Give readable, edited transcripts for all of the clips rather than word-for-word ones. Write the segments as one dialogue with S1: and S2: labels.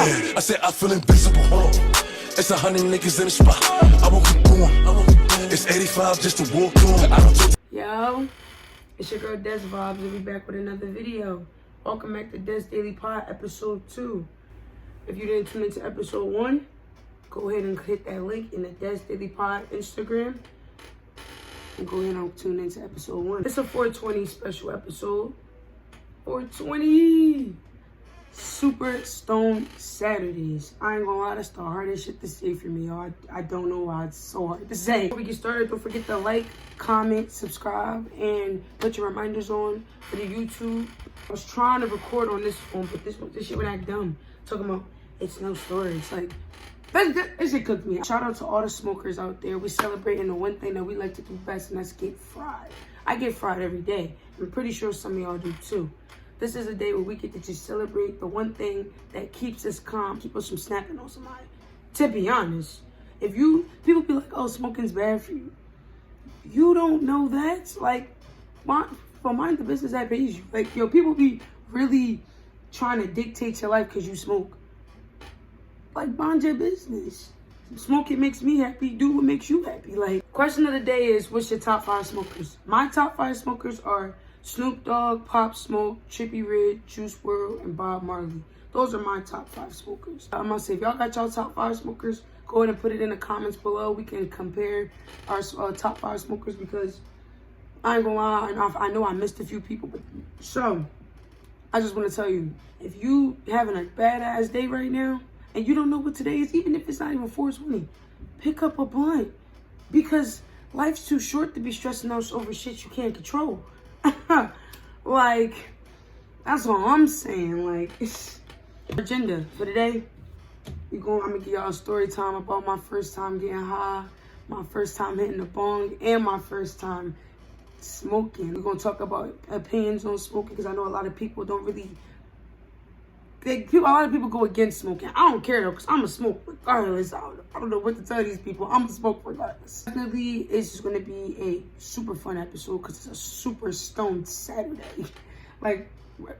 S1: I said I feel invincible. Hold on. It's 100 niggas in the spot. I won't keep going. It's 85 just to walk on.
S2: Yo, it's your girl Des Vibes, and we back with another video. Welcome back to Desdailypod episode 2. If you didn't tune into episode 1, go ahead and hit that link in the Desdailypod Instagram. And go ahead and tune into episode 1. It's a 420 special episode. 420! Super Stone Saturdays. I ain't gonna lie, that's the hardest shit to say for me, y'all. I don't know why it's so hard to say. Before we get started, don't forget to like, comment, subscribe, and put your reminders on for the YouTube. I was trying to record on this phone, but this shit went act dumb. Talking about, it's no story. It's like, that shit cooked me. Shout out to all the smokers out there. We celebrating the one thing that we like to do best, and that's get fried. I get fried every day. I'm pretty sure some of y'all do too. This is a day where we get to just celebrate the one thing that keeps us calm, keep us from snapping on somebody. To be honest, people be like, oh, smoking's bad for you. You don't know that. Like, mind the business that pays you. Like, yo, people be really trying to dictate your life because you smoke. Like, mind your business. Smoking makes me happy. Do what makes you happy. Like, question of the day is, what's your top 5 smokers? My top 5 smokers are Snoop Dogg, Pop Smoke, Trippie Redd, Juice WRLD, and Bob Marley. Those are my top 5 smokers. I'm gonna say, if y'all got y'all top 5 smokers, go ahead and put it in the comments below. We can compare our top 5 smokers because I ain't gonna lie, I know I missed a few people. So, I just want to tell you, if you having a badass day right now, and you don't know what today is, even if it's not even 420, pick up a blunt. Because life's too short to be stressing out over shit you can't control. Like, that's all I'm saying. Like, agenda for today. I'm gonna give y'all a story time about my first time getting high, my first time hitting the bong, and my first time smoking. We're gonna talk about opinions on smoking because I know a lot of people don't really. A lot of people go against smoking. I don't care though, because I'm a smoke regardless. I don't know what to tell these people. I'm a smoke regardless. Definitely, it's just going to be a super fun episode because it's a super stoned Saturday. Like,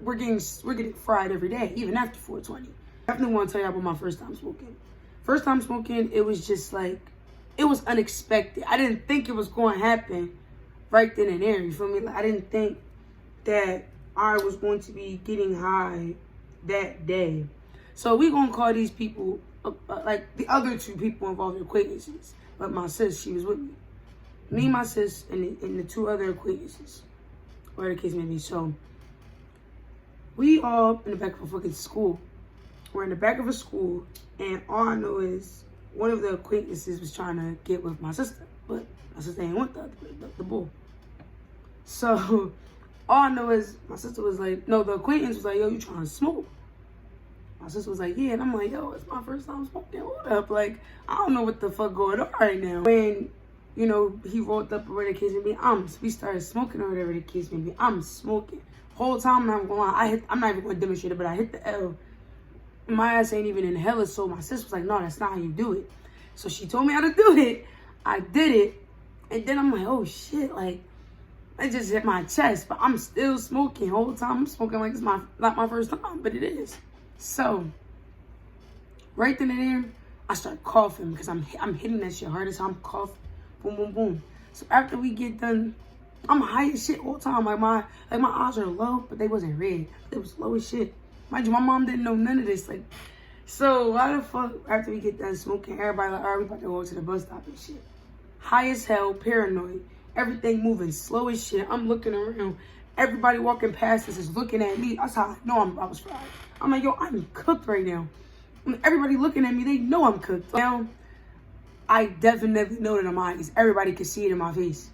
S2: we're getting fried every day, even after 420. I definitely want to tell you about my first time smoking. First time smoking, it was just like, it was unexpected. I didn't think it was going to happen right then and there. You feel me? Like, I didn't think that I was going to be getting high that day. So we gonna call these people like the other 2 people involved acquaintances, but my sis, she was with me, my sis, and the 2 other acquaintances, whatever the case may be. So we all in the back of a fucking school. We're in the back of a school, and all I know is one of the acquaintances was trying to get with my sister, but my sister ain't want the bull. So all I know is my sister was like, no, the acquaintance was like, yo, you trying to smoke? My sister was like, yeah. And I'm like, yo, it's my first time smoking. Hold up. Like, I don't know what the fuck going on right now. When, you know, he rolled up or whatever the case may be, we started smoking or whatever the case may be. I'm smoking. Whole time I'm going on, I'm not even going to demonstrate it, but I hit the L. My ass ain't even inhaling, so my sister was like, no, that's not how you do it. So she told me how to do it. I did it. And then I'm like, oh shit, like, I just hit my chest, but I'm still smoking. Whole time I'm smoking like it's not my first time, but it is. So, right then and there, I start coughing because I'm hitting that shit hard as I'm coughing. Boom, boom, boom. So after we get done, I'm high as shit all the time. Like my eyes are low, but they wasn't red. They was low as shit. Mind you, my mom didn't know none of this. Like, so why the fuck after we get done smoking, everybody like, all right, we about to go to the bus stop and shit. High as hell, paranoid. Everything moving slow as shit. I'm looking around. Everybody walking past us is looking at me. That's how I know I was fried. I'm like, yo, I'm cooked right now. Everybody looking at me, they know I'm cooked. Now, I definitely know that I'm high. Everybody can see it in my face.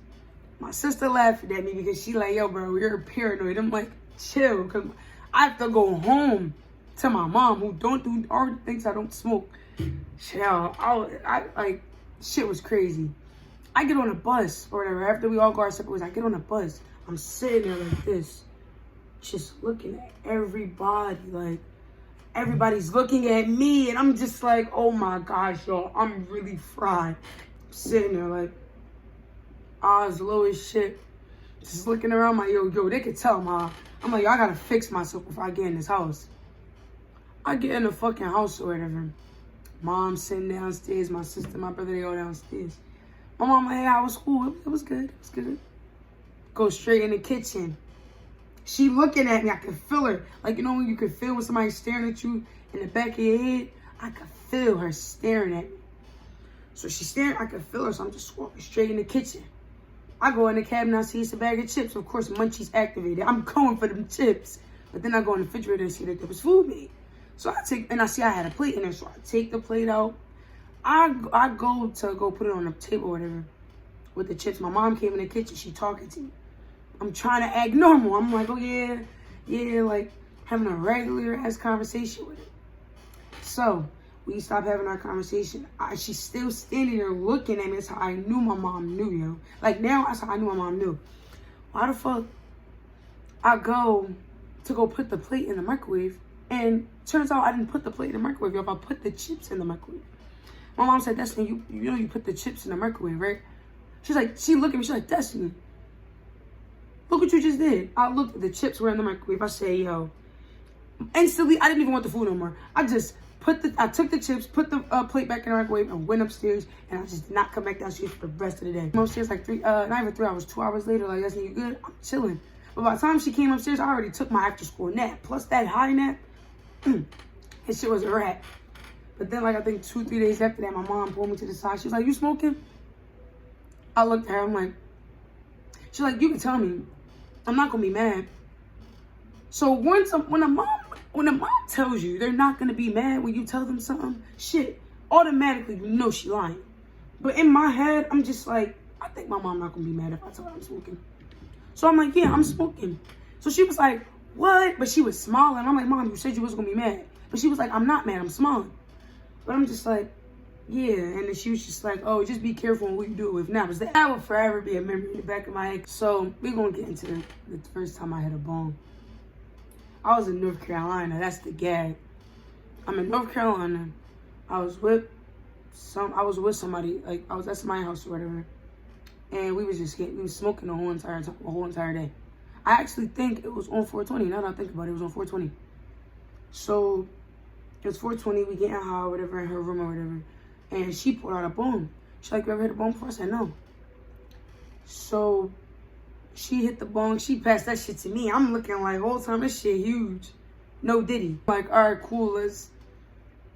S2: My sister laughed at me because she like, yo, bro, you're paranoid. I'm like, chill, because I have to go home to my mom who already thinks I don't smoke. Chill. I like, shit was crazy. I get on a bus or whatever. After we all go our separate ways, I get on a bus. I'm sitting there like this, just looking at everybody. Like, everybody's looking at me, and I'm just like, oh my gosh, y'all, I'm really fried. I'm sitting there like, eyes low as shit, just looking around. My yo, they could tell, ma. I'm like, yo, I gotta fix myself before I get in this house. I get in the fucking house or whatever. Mom sitting downstairs, my sister, my brother, they all downstairs. My mom like, hey, how was school? It was good. It was good. Go straight in the kitchen. She looking at me. I can feel her. Like, you know when you can feel when somebody's staring at you in the back of your head? I could feel her staring at me. So she's staring. I could feel her. So I'm just walking straight in the kitchen. I go in the cabinet. I see it's a bag of chips. Of course, Munchie's activated. I'm going for them chips. But then I go in the refrigerator and see that there was food made. So I see I had a plate in there. So I take the plate out. I go put it on the table or whatever with the chips. My mom came in the kitchen. She talking to me. I'm trying to act normal. I'm like, oh yeah, like having a regular ass conversation with her. So we stopped having our conversation. She's still standing there looking at me. That's how I knew my mom knew, yo. Like now, that's how I knew my mom knew. Why the fuck I go to put the plate in the microwave, and turns out I didn't put the plate in the microwave, yo. I put the chips in the microwave. My mom said, Destiny, you know you put the chips in the microwave, right? She's like, she looked at me, she's like, Destiny, look what you just did. I looked at the chips were in the microwave. I say, yo. Instantly, I didn't even want the food no more. I took the chips, put the plate back in the microwave, and went upstairs, and I just did not come back downstairs for the rest of the day. I'm upstairs like not even 3 hours, 2 hours later, like, Destiny, you good? I'm chilling. But by the time she came upstairs, I already took my after school nap. Plus that high nap, and shit was a wrap. But then, like, I think 2-3 days after that, my mom pulled me to the side. She was like, you smoking? I looked at her, I'm like, she's like, you can tell me. I'm not gonna be mad. So when a mom tells you they're not gonna be mad when you tell them something, shit, automatically you know she lying. But in my head, I'm just like, I think my mom not gonna be mad if I tell her I'm smoking. So I'm like, yeah, I'm smoking. So she was like, what? But she was smiling. I'm like, Mom, you said you wasn't gonna be mad. But she was like, I'm not mad, I'm smiling. But I'm just like, yeah. And then she was just like, oh, just be careful on what you do with now. That will forever be a memory in the back of my head. So we're gonna get into the first time I hit a bong. I was in North Carolina. That's the gag. I'm in North Carolina. I was with somebody. Like I was at my house or whatever, and we was smoking the whole entire day. I actually think it was on 420. Now that I think about it, it was on 420. So it was 420. We getting high or whatever in her room or whatever, and she pulled out a bong. She's like, "You ever hit a bong before?" I said, "No." So she hit the bong. She passed that shit to me. I'm looking like, whole time this shit huge. No diddy. Like, all right, cool.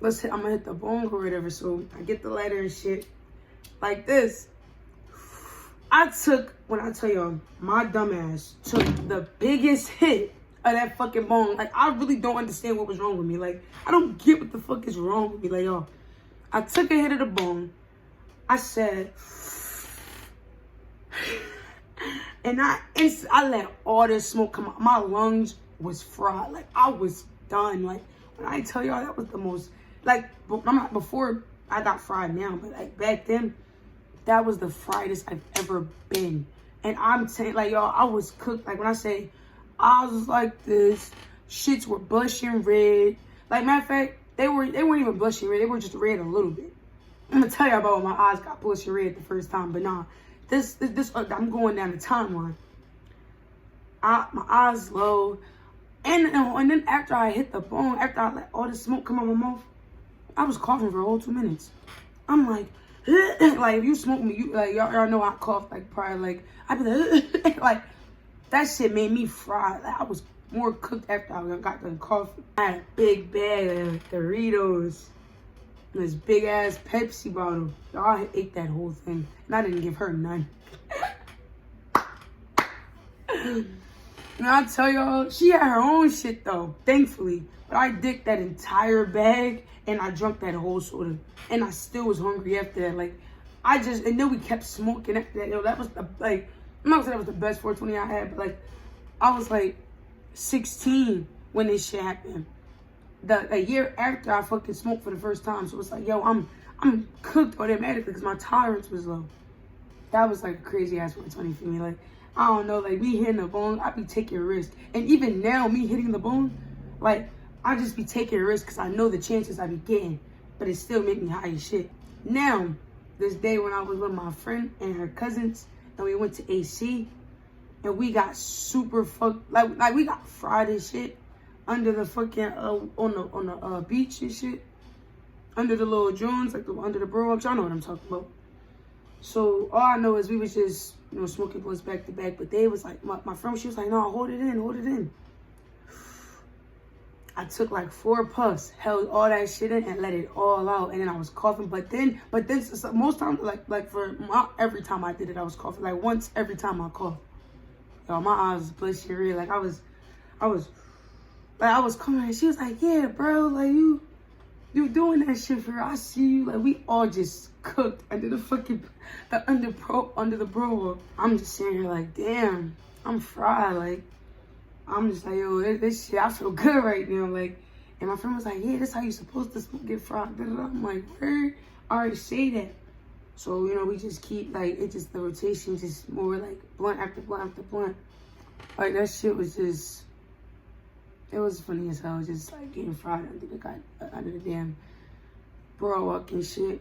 S2: Let's hit. I'm gonna hit the bong or whatever. So I get the lighter and shit like this. When I tell y'all, my dumbass took the biggest hit of that fucking bong. Like, I really don't understand what was wrong with me. Like, I don't get what the fuck is wrong with me. Like, y'all, I took a hit of the bong. I said, and I let all this smoke come out. My lungs was fried. Like, I was done. Like, when I tell y'all, that was the most, like, I'm not, before I got fried now, but like back then, that was the friedest I've ever been. And I'm saying, like, y'all, I was cooked. Like, when I say I was like this, shits were blushing red. Like, matter of fact, they weren't even blushing red. They were just red a little bit. I'm gonna tell you about when my eyes got blushing red the first time, but nah, this I'm going down the timeline. My eyes low, and then after I hit the bone, after I let all the smoke come out my mouth, I was coughing for a whole 2 minutes. I'm like, like, if you smoke me, you like y'all know I cough like probably like I'd be like, like that shit made me fry. Like, I was more cooked after I got done coughing. I had a big bag of Doritos and this big ass Pepsi bottle. Y'all ate that whole thing, and I didn't give her none. And I tell y'all, she had her own shit though, thankfully. But I dicked that entire bag and I drank that whole soda. And I still was hungry after that. Like, and then we kept smoking after that. Yo, that was I'm not gonna say that was the best 420 I had, but like, I was like 16 when this shit happened. A year after I fucking smoked for the first time. So it's like, yo, I'm cooked automatically because my tolerance was low. That was like a crazy ass 420 for me. Like, I don't know, like, me hitting the bone, I be taking a risk. And even now, me hitting the bone, like, I just be taking a risk because I know the chances I be getting. But it still make me high as shit. Now, this day when I was with my friend and her cousins, and we went to AC, and we got super fucked, like we got fried as shit. under the fucking on the beach and shit, under the little joints, like under the bro ups. Y'all know what I'm talking about. So all I know is we was just, you know, smoking blunts back to back. But they was like, my friend, she was like, no, hold it in. I took like 4 puffs, held all that shit in, and let it all out. And then I was coughing. But then most times, like for every time I did it, I was coughing. Like once every time I coughed. Yo, my eyes was bloodshot red. Like I was coming, and she was like, yeah, bro, like you doing that shit for real. I see you. Like we all just cooked under the fucking under the bro. I'm just sitting here like, damn, I'm fried. Like I'm just like, yo, this shit, I feel good right now. Like, and my friend was like, yeah, this how you supposed to get fried. I'm like, where? I already say that. So, you know, we just keep like, it just, the rotation just more like blunt after blunt after blunt. Like that shit was just, it was funny as hell, just like getting fried under the damn bro walk and shit.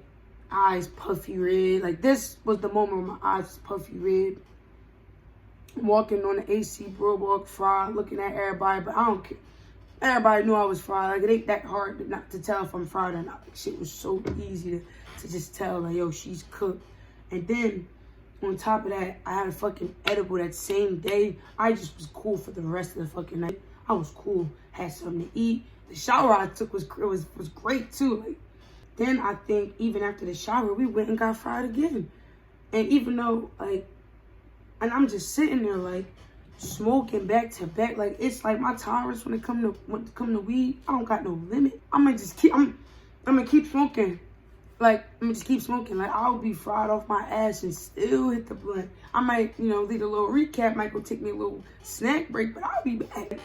S2: Eyes puffy red. Like this was the moment where my eyes was puffy red. Walking on the AC bro walk fried, looking at everybody, but I don't care. Everybody knew I was fried. Like it ain't that hard not to tell if I'm fried or not. Like, shit was so easy to just tell, like, yo, she's cooked. And then on top of that, I had a fucking edible that same day. I just was cool for the rest of the fucking night. I was cool, had something to eat. The shower I took was great too. Like, then I think even after the shower, we went and got fried again. And even though like, and I'm just sitting there like smoking back to back, like it's like my tolerance when it come to weed, I don't got no limit. I'm gonna keep smoking. Like I'm gonna just keep smoking. Like I'll be fried off my ass and still hit the blunt. I might, you know, lead a little recap, might go take me a little snack break, but I'll be back.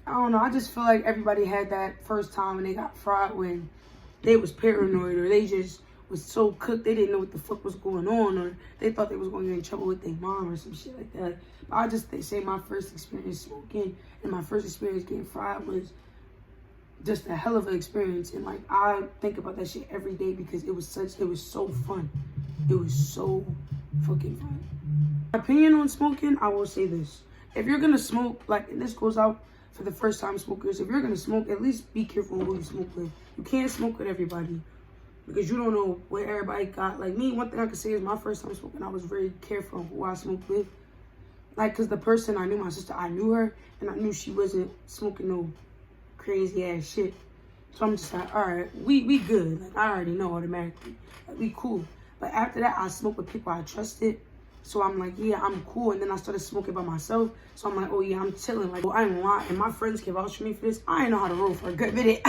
S2: I don't know. I just feel like everybody had that first time when they got fried when they was paranoid or they just was so cooked they didn't know what the fuck was going on, or they thought they was going to get in trouble with their mom or some shit like that. But I just say my first experience smoking and my first experience getting fried was just a hell of an experience. And like I think about that shit every day because it was so fun. It was so fucking fun. My opinion on smoking, I will say this. If you're gonna smoke, like, and this goes out for the first time smokers, if you're gonna smoke, at least be careful who you smoke with. You can't smoke with everybody because you don't know what everybody got. Like me, one thing I can say is my first time smoking, I was very careful on who I smoked with. Like, cause the person I knew, my sister, I knew her, and I knew she wasn't smoking no crazy ass shit. So I'm just like, all right, we good. Like I already know automatically, like we cool. But after that, I smoked with people I trusted. So I'm like, yeah, I'm cool. And then I started smoking by myself. So I'm like, oh yeah, I'm chilling. Like, well, I ain't gonna lie. And my friends can vouch for me for this. I didn't know how to roll for a good minute.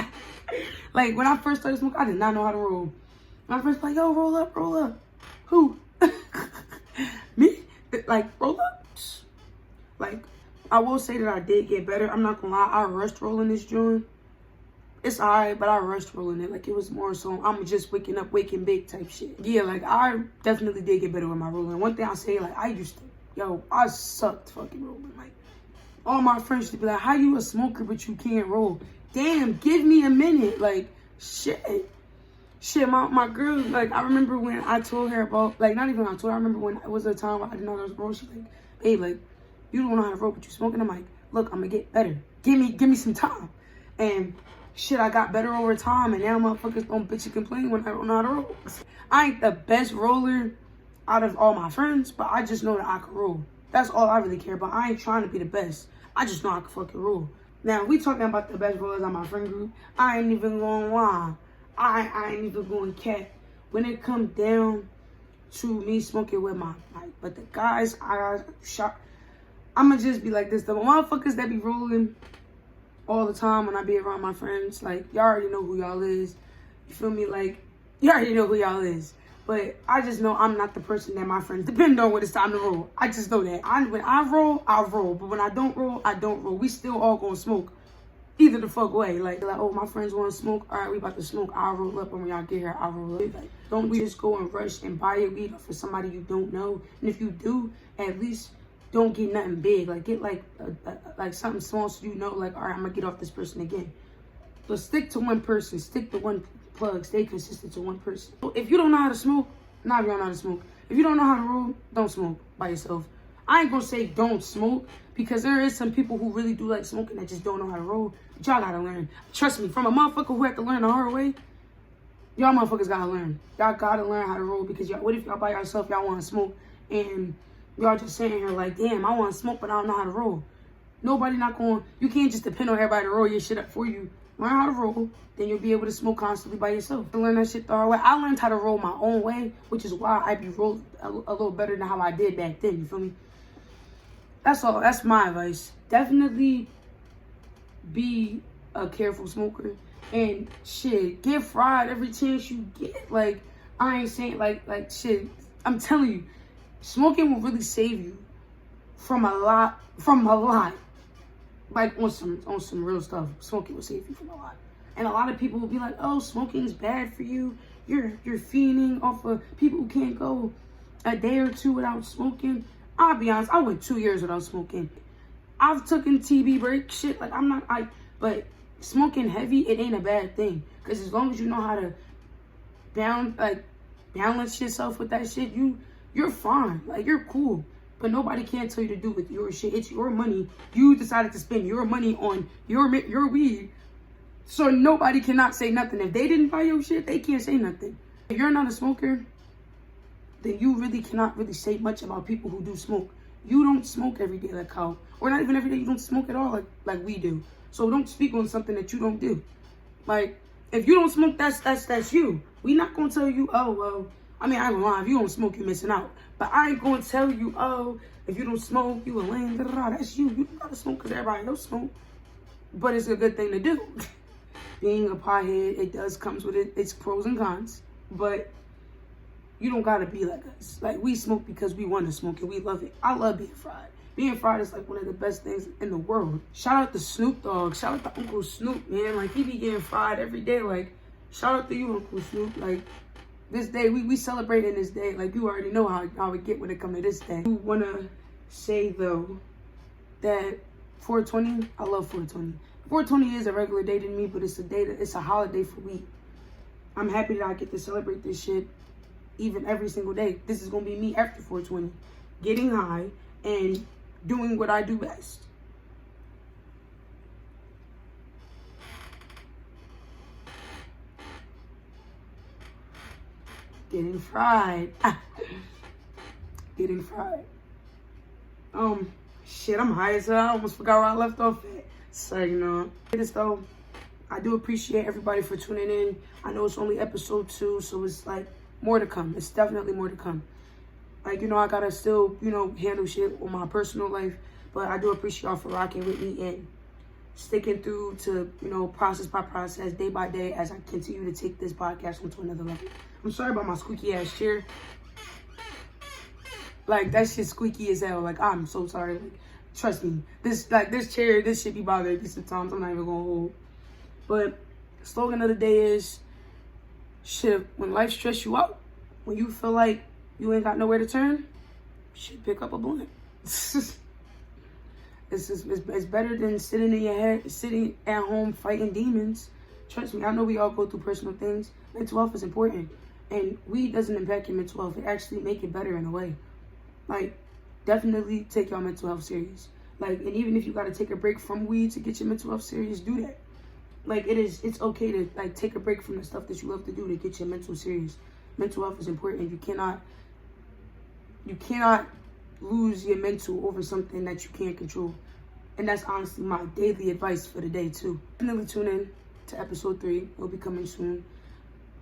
S2: Like when I first started smoking, I did not know how to roll. My friends were like, yo, roll up. Who? Me? Like, roll up? Like, I will say that I did get better. I'm not gonna lie. I rushed rolling this joint. It's alright, but I rushed rolling it. Like, it was more so I'm just waking big type shit. Yeah, like, I definitely did get better with my rolling. One thing I say, like, I sucked fucking rolling. Like, all my friends should be like, how you a smoker but you can't roll? Damn, give me a minute. Like, shit, my girl, like, I remember when I told her about, like, not even I told her, I remember when it was a time I didn't know there was roll. She's like, hey, like, you don't know how to roll, but you smoking? I'm like, look, I'm gonna get better. Give me some time. And shit, I got better over time, and now motherfuckers don't bitch and complain when I don't know how to roll. I ain't the best roller out of all my friends, but I just know that I can roll. That's all I really care about. I ain't trying to be the best. I just know I can fucking roll. Now, we talking about the best rollers on my friend group. I ain't even gonna lie. I ain't even going cat. When it comes down to me smoking with my mic, but the guys I'ma just be like this. The motherfuckers that be rolling all the time when I be around my friends, like, y'all already know who y'all is. You feel me? Like, you already know who y'all is. But I just know I'm not the person that my friends depend on when it's time to roll. I just know that. When I roll, I roll. But when I don't roll, I don't roll. We still all gonna smoke. Either the fuck way. Like, oh, my friends want to smoke. All right, we about to smoke. I'll roll up. And when y'all get here, I'll roll up. Like, don't we just go and rush and buy your weed for somebody you don't know. And if you do, at least don't get nothing big. Like, get like something small so you know, like, all right, I'm gonna get off this person again. But stick to one person. Stick to one plug. Stay consistent to one person. If you don't know how to smoke, if you don't know how to smoke. If you don't know how to roll, don't smoke by yourself. I ain't gonna say don't smoke, because there is some people who really do like smoking that just don't know how to roll. But y'all gotta learn. Trust me, from a motherfucker who had to learn the hard way, y'all motherfuckers gotta learn. Y'all gotta learn how to roll, because y'all, what if y'all by yourself, y'all wanna smoke, and y'all just sitting here like, damn, I wanna smoke, but I don't know how to roll. Nobody not going, you can't just depend on everybody to roll your shit up for you. Learn how to roll, then you'll be able to smoke constantly by yourself. I learned that shit the hard way. I learned how to roll my own way, which is why I be rolled a little better than how I did back then, you feel me? That's all, that's my advice. Definitely be a careful smoker, and shit, get fried every chance you get. Like, I ain't saying, like shit, I'm telling you, smoking will really save you from a lot. Like, on some real stuff, smoking will save you from a lot. And a lot of people will be like, oh, smoking's bad for you. You're fiending off of people who can't go a day or two without smoking. I'll be honest, I went 2 years without smoking. I've taken TB break, shit, like, but smoking heavy, it ain't a bad thing. Because as long as you know how to balance yourself with that shit, you're fine. Like, you're cool. But nobody can tell you to do with your shit. It's your money. You decided to spend your money on your weed. So nobody cannot say nothing. If they didn't buy your shit, they can't say nothing. If you're not a smoker, then you really cannot really say much about people who do smoke. You don't smoke every day like how, or not even every day, you don't smoke at all like we do. So don't speak on something that you don't do. Like, if you don't smoke, that's you. We not gonna tell you, oh, well, I mean, I ain't gonna lie, if you don't smoke, you're missing out. But I ain't gonna tell you, oh, if you don't smoke, you a lame, that's you. You don't gotta smoke because everybody else smoke. But it's a good thing to do. Being a pothead, it does comes with its pros and cons. But you don't gotta be like us. Like, we smoke because we want to smoke and we love it. I love being fried. Being fried is like one of the best things in the world. Shout out to Snoop Dogg. Shout out to Uncle Snoop, man. Like, he be getting fried every day. Like, shout out to you, Uncle Snoop. Like, this day, we celebrating this day. Like, you already know how we get when it comes to this day. I want to say, though, that 420, I love 420. 420 is a regular day to me, but it's a holiday for me. I'm happy that I get to celebrate this shit even every single day. This is going to be me after 420. Getting high and doing what I do best. Getting fried. Getting fried. Shit, I'm high as hell. I almost forgot where I left off at. So, you know. This though, I do appreciate everybody for tuning in. I know it's only episode 2, so it's like more to come. It's definitely more to come. Like, you know, I gotta still, you know, handle shit with my personal life. But I do appreciate y'all for rocking with me and sticking through to, you know, process by process, day by day, as I continue to take this podcast onto another level. I'm sorry about my squeaky ass chair. Like, that shit squeaky as hell. Like, I'm so sorry. Like, trust me. This chair, this shit be bothering me sometimes. I'm not even gonna hold. But slogan of the day is, shit, when life stress you out, when you feel like you ain't got nowhere to turn, shit, pick up a blunt. It's better than sitting in your head, sitting at home fighting demons. Trust me, I know we all go through personal things. Mental health is important. And weed doesn't impact your mental health. It actually make it better in a way. Like, definitely take your mental health serious. Like, and even if you got to take a break from weed to get your mental health serious, do that. Like, it's okay to, like, take a break from the stuff that you love to do to get your mental serious. Mental health is important. You cannot lose your mental over something that you can't control. And that's honestly my daily advice for the day, too. Definitely tune in to episode 3. It'll be coming soon.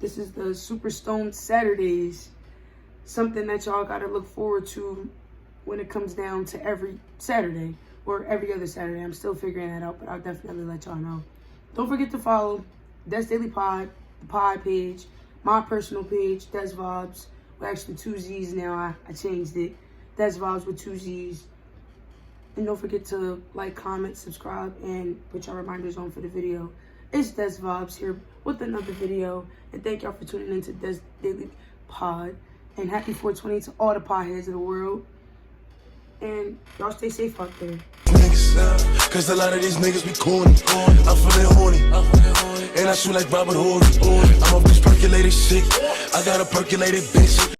S2: This is the Super Stoned Saturdays. Something that y'all got to look forward to when it comes down to every Saturday or every other Saturday. I'm still figuring that out, but I'll definitely let y'all know. Don't forget to follow Desdailypod, the pod page, my personal page, Des Vibes. We're actually 2 Z's now. I changed it. Des Vibes with 2 Z's. And don't forget to like, comment, subscribe, and put your reminders on for the video. It's Des Vibes here with another video. And thank y'all for tuning in to Des Daily Pod. And happy 420 to all the podheads of the world. And y'all stay safe out there.
S1: Cause a lot of these niggas be corny. I'm feeling horny. And I shoot like Robert Horry. I'm a bitch percolated shit. I got a percolated bitch.